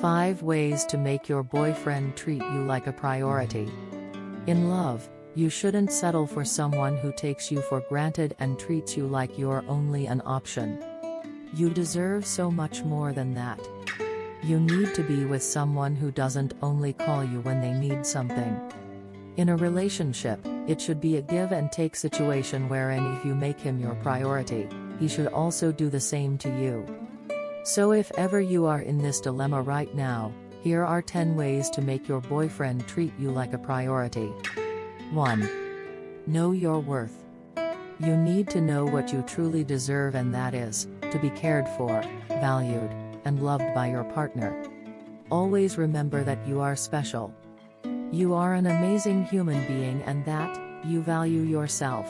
5 ways to make your boyfriend treat you like a priority. In love, you shouldn't settle for someone who takes you for granted and treats you like you're only an option. You deserve so much more than that. You need to be with someone who doesn't only call you when they need something. In a relationship, it should be a give and take situation wherein if you make him your priority, he should also do the same to you. So if ever you are in this dilemma right now, here are 10 ways to make your boyfriend treat you like a priority. 1. Know your worth. You need to know what you truly deserve, and that is, to be cared for, valued, and loved by your partner. Always remember that you are special. You are an amazing human being and that you value yourself.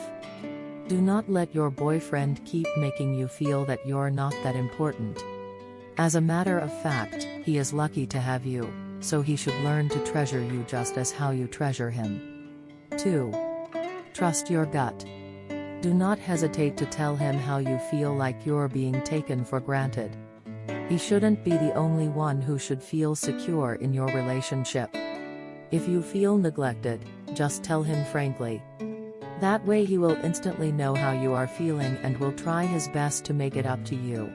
Do not let your boyfriend keep making you feel that you're not that important. As a matter of fact, he is lucky to have you, so he should learn to treasure you just as how you treasure him. 2. Trust your gut. Do not hesitate to tell him how you feel like you're being taken for granted. He shouldn't be the only one who should feel secure in your relationship. If you feel neglected, just tell him frankly. That way he will instantly know how you are feeling and will try his best to make it up to you.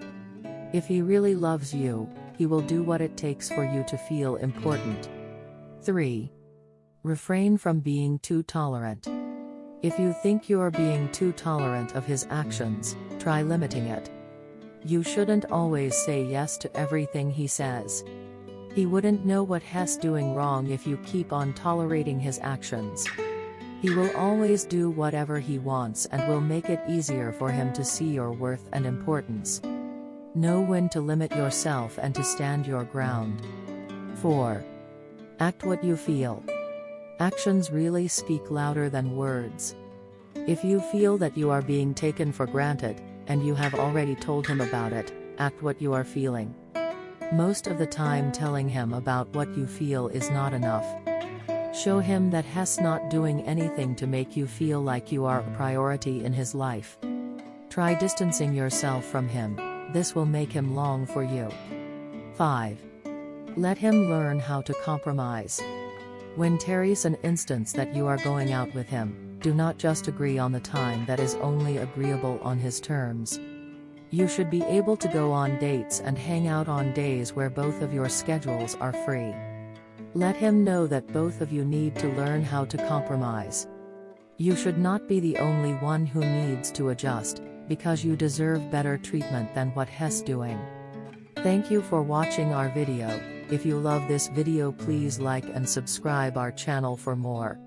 If he really loves you, he will do what it takes for you to feel important. 3. Refrain from being too tolerant. If you think you're being too tolerant of his actions, try limiting it. You shouldn't always say yes to everything he says. He wouldn't know what he's doing wrong if you keep on tolerating his actions. He will always do whatever he wants and will make it easier for him to see your worth and importance. Know when to limit yourself and to stand your ground. 4. Act what you feel. Actions really speak louder than words. If you feel that you are being taken for granted, and you have already told him about it, act what you are feeling. Most of the time telling him about what you feel is not enough. Show him that he's not doing anything to make you feel like you are a priority in his life. Try distancing yourself from him, this will make him long for you. 5. Let him learn how to compromise. When there's an instance that you are going out with him, do not just agree on the time that is only agreeable on his terms. You should be able to go on dates and hang out on days where both of your schedules are free. Let him know that both of you need to learn how to compromise. You should not be the only one who needs to adjust, because you deserve better treatment than what he's doing. Thank you for watching our video. If you love this video, please like and subscribe our channel for more.